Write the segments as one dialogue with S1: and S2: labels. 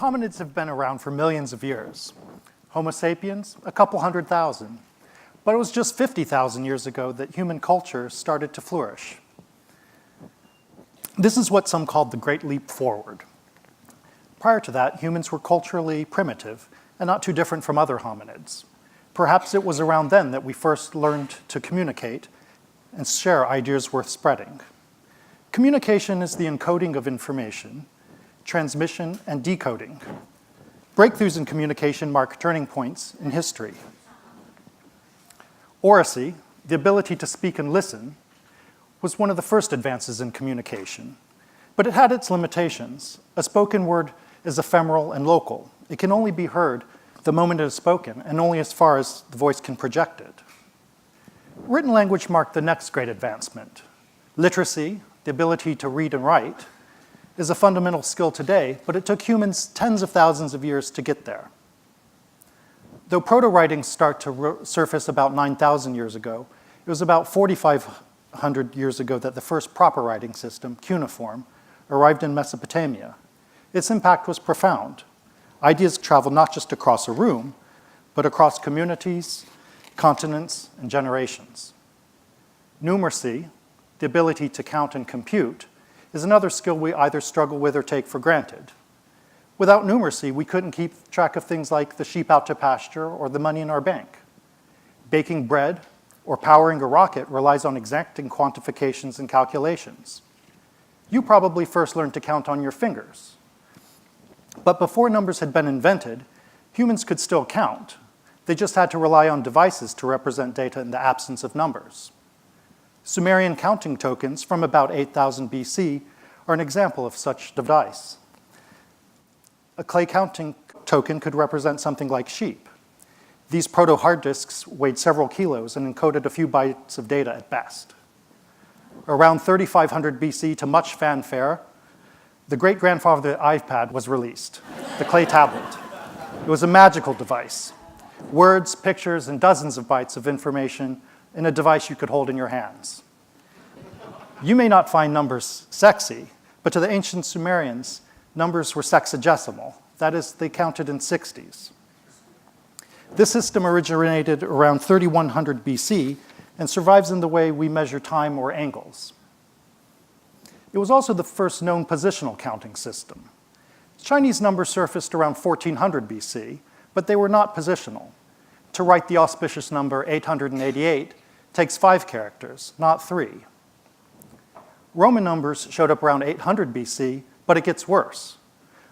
S1: Hominids have been around for millions of years. Homo sapiens, a couple 100,000. But it was just 50,000 years ago that human culture started to flourish. This is what some called the Great Leap Forward. Prior to that, humans were culturally primitive and not too different from other hominids. Perhaps it was around then that we first learned to communicate and share ideas worth spreading. Communication is the encoding of information, transmission, and decoding. Breakthroughs in communication mark turning points in history. Oracy, the ability to speak and listen, was one of the first advances in communication. But it had its limitations. A spoken word is ephemeral and local. It can only be heard the moment it is spoken, and only as far as the voice can project it. Written language marked the next great advancement. Literacy, the ability to read and write, is a fundamental skill today, but it took humans tens of thousands of years to get there. Though proto-writings start to surface about 9,000 years ago, it was about 4,500 years ago that the first proper writing system, cuneiform, arrived in Mesopotamia. Its impact was profound. Ideas traveled not just across a room, but across communities, continents, and generations. Numeracy, the ability to count and compute, is another skill we either struggle with or take for granted. Without numeracy, we couldn't keep track of things like the sheep out to pasture or the money in our bank. Baking bread or powering a rocket relies on exacting quantifications and calculations. You probably first learned to count on your fingers. But before numbers had been invented, humans could still count. They just had to rely on devices to represent data in the absence of numbers. Sumerian counting tokens from about 8,000 BC are an example of such device. A clay counting token could represent something like sheep. These proto-hard disks weighed several kilos and encoded a few bytes of data at best. Around 3,500 BC, to much fanfare, the great-grandfather of the iPad was released, the clay tablet. It was a magical device. Words, pictures, and dozens of bytes of information in a device you could hold in your hands. You may not find numbers sexy, but to the ancient Sumerians, numbers were sexagesimal. That is, they counted in 60s. This system originated around 3100 BC and survives in the way we measure time or angles. It was also the first known positional counting system. Chinese numbers surfaced around 1400 BC, but they were not positional. To write the auspicious number 888 takes 5 characters, not 3. Roman numbers showed up around 800 BC, but it gets worse.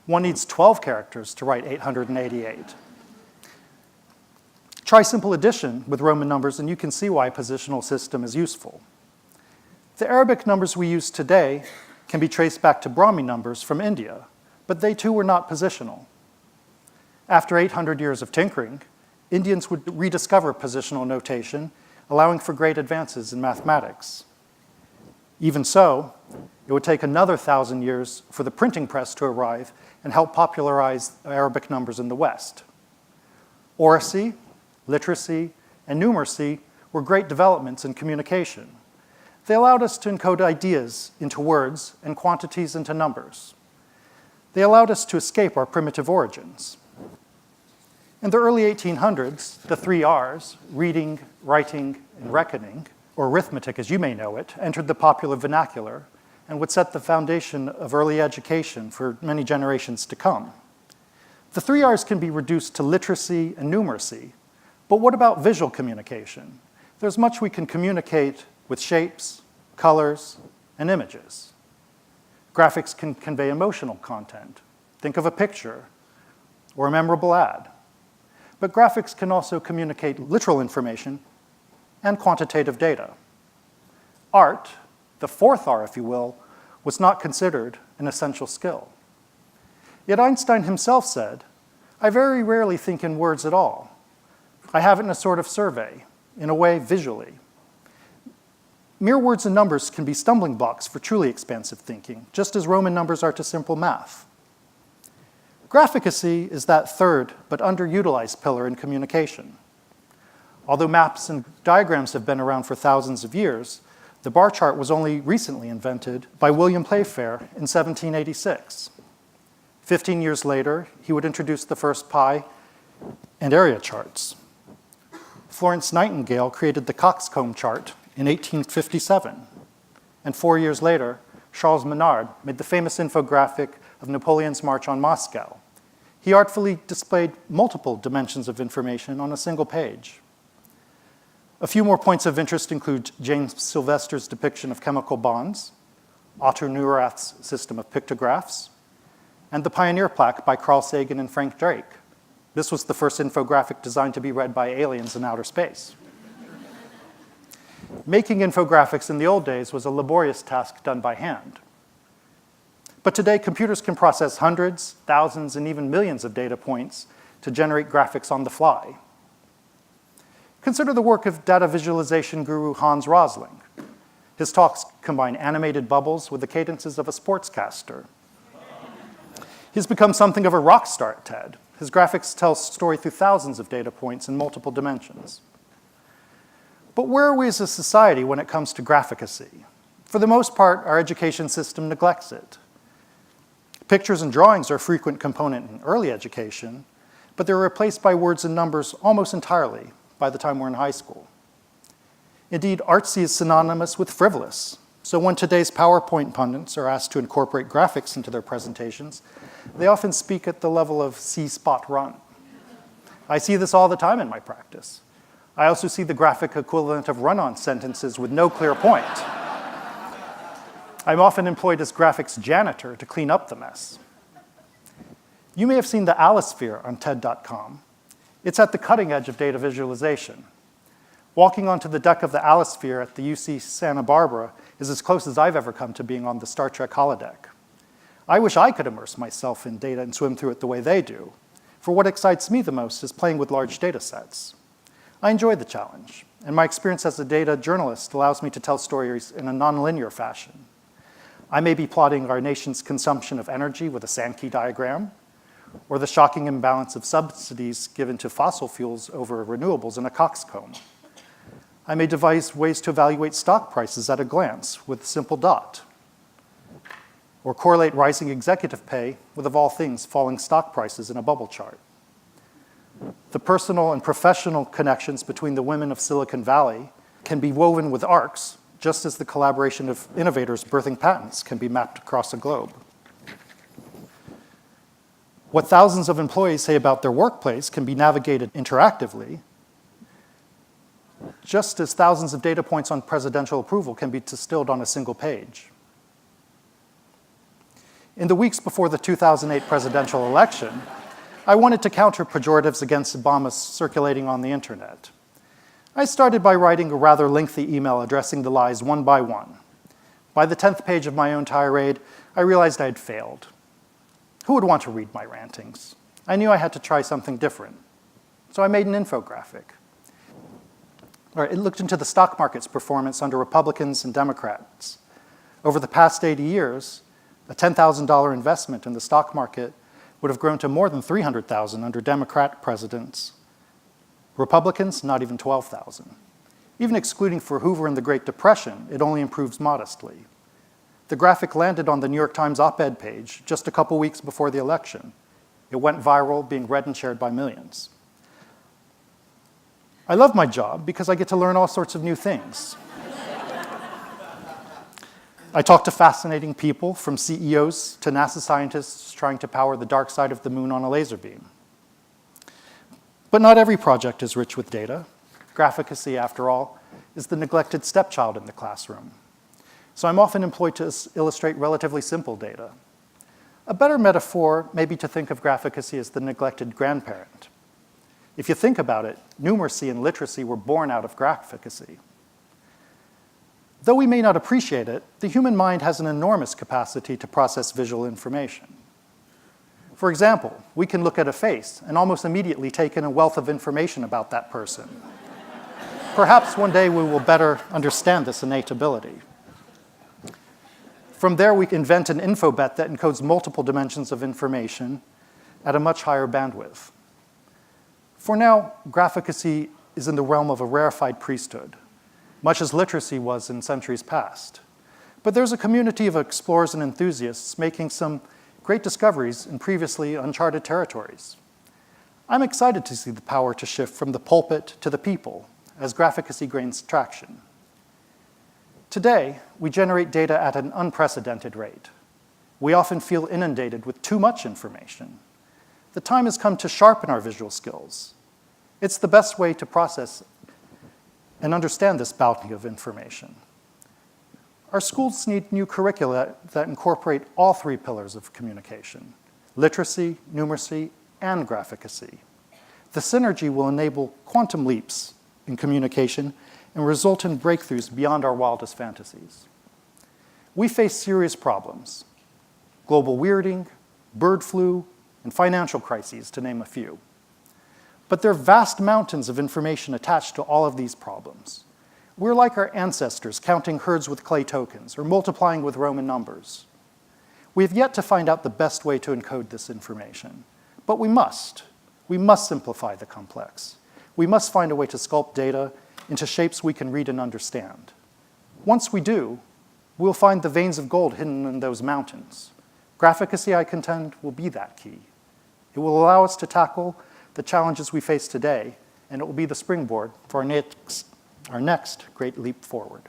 S1: One needs 12 characters to write 888. Try simple addition with Roman numbers, and you can see why a positional system is useful. The Arabic numbers we use today can be traced back to Brahmi numbers from India, but they too were not positional. After 800 years of tinkering, Indians would rediscover positional notation, allowing for great advances in mathematics. Even so, it would take another 1,000 years for the printing press to arrive and help popularize Arabic numbers in the West. Oracy, literacy, and numeracy were great developments in communication. They allowed us to encode ideas into words and quantities into numbers. They allowed us to escape our primitive origins. In the early 1800s, the 3 R's, reading, writing, and reckoning, or arithmetic as you may know it, entered the popular vernacular and would set the foundation of early education for many generations to come. The 3 R's can be reduced to literacy and numeracy, but what about visual communication? There's much we can communicate with shapes, colors, and images. Graphics can convey emotional content. Think of a picture or a memorable ad. But graphics can also communicate literal information and quantitative data. Art, the 4th R, if you will, was not considered an essential skill. Yet Einstein himself said, "I very rarely think in words at all. I have it in a sort of survey, in a way visually." Mere words and numbers can be stumbling blocks for truly expansive thinking, just as Roman numbers are to simple math. Graphicacy is that third but underutilized pillar in communication. Although maps and diagrams have been around for thousands of years, the bar chart was only recently invented by William Playfair in 1786. 15 years later, he would introduce the first pie and area charts. Florence Nightingale created the coxcomb chart in 1857. And 4 years later, Charles Minard made the famous infographic of Napoleon's March on Moscow. He artfully displayed multiple dimensions of information on a single page. A few more points of interest include James Sylvester's depiction of chemical bonds, Otto Neurath's system of pictographs, and the Pioneer plaque by Carl Sagan and Frank Drake. This was the first infographic designed to be read by aliens in outer space. Making infographics in the old days was a laborious task done by hand. But today, computers can process hundreds, thousands, and even millions of data points to generate graphics on the fly. Consider the work of data visualization guru Hans Rosling. His talks combine animated bubbles with the cadences of a sportscaster. He's become something of a rock star at TED. His graphics tell a story through thousands of data points in multiple dimensions. But where are we as a society when it comes to graphicacy? For the most part, our education system neglects it. Pictures and drawings are a frequent component in early education, but they're replaced by words and numbers almost entirely by the time we're in high school. Indeed, artsy is synonymous with frivolous. So when today's PowerPoint pundits are asked to incorporate graphics into their presentations, they often speak at the level of see, spot, run. I see this all the time in my practice. I also see the graphic equivalent of run-on sentences with no clear point. I'm often employed as graphics janitor to clean up the mess. You may have seen the Alisphere on TED.com. It's at the cutting edge of data visualization. Walking onto the deck of the Alisphere at the UC Santa Barbara is as close as I've ever come to being on the Star Trek holodeck. I wish I could immerse myself in data and swim through it the way they do, for what excites me the most is playing with large data sets. I enjoy the challenge, and my experience as a data journalist allows me to tell stories in a nonlinear fashion. I may be plotting our nation's consumption of energy with a Sankey diagram, or the shocking imbalance of subsidies given to fossil fuels over renewables in a coxcomb. I may devise ways to evaluate stock prices at a glance with a simple dot, or correlate rising executive pay with, of all things, falling stock prices in a bubble chart. The personal and professional connections between the women of Silicon Valley can be woven with arcs, just as the collaboration of innovators birthing patents can be mapped across the globe. What thousands of employees say about their workplace can be navigated interactively, just as thousands of data points on presidential approval can be distilled on a single page. In the weeks before the 2008 presidential election, I wanted to counter pejoratives against Obama circulating on the internet. I started by writing a rather lengthy email addressing the lies one by one. By the 10th page of my own tirade, I realized I had failed. Who would want to read my rantings? I knew I had to try something different. So I made an infographic. It looked into the stock market's performance under Republicans and Democrats. Over the past 80 years, a $10,000 investment in the stock market would have grown to more than $300,000 under Democrat presidents. Republicans, not even $12,000. Even excluding for Hoover and the Great Depression, it only improves modestly. The graphic landed on the New York Times op-ed page just a couple weeks before the election. It went viral, being read and shared by millions. I love my job because I get to learn all sorts of new things. I talk to fascinating people, from CEOs to NASA scientists trying to power the dark side of the moon on a laser beam. But not every project is rich with data. Graphicacy, after all, is the neglected stepchild in the classroom. So I'm often employed to illustrate relatively simple data. A better metaphor may be to think of graphicacy as the neglected grandparent. If you think about it, numeracy and literacy were born out of graphicacy. Though we may not appreciate it, the human mind has an enormous capacity to process visual information. For example, we can look at a face and almost immediately take in a wealth of information about that person. Perhaps one day we will better understand this innate ability. From there, we invent an infobet that encodes multiple dimensions of information at a much higher bandwidth. For now, graphicacy is in the realm of a rarefied priesthood, much as literacy was in centuries past. But there's a community of explorers and enthusiasts making some great discoveries in previously uncharted territories. I'm excited to see the power to shift from the pulpit to the people as Graphicacy gains traction. Today, we generate data at an unprecedented rate. We often feel inundated with too much information. The time has come to sharpen our visual skills. It's the best way to process and understand this bounty of information. Our schools need new curricula that incorporate all three pillars of communication: literacy, numeracy, and graphicacy. The synergy will enable quantum leaps in communication and result in breakthroughs beyond our wildest fantasies. We face serious problems: global weirding, bird flu, and financial crises, to name a few. But there are vast mountains of information attached to all of these problems. We're like our ancestors counting herds with clay tokens or multiplying with Roman numbers. We have yet to find out the best way to encode this information, but we must. We must simplify the complex. We must find a way to sculpt data into shapes we can read and understand. Once we do, we'll find the veins of gold hidden in those mountains. Graphicacy, I contend, will be that key. It will allow us to tackle the challenges we face today, and it will be the springboard for our next great leap forward.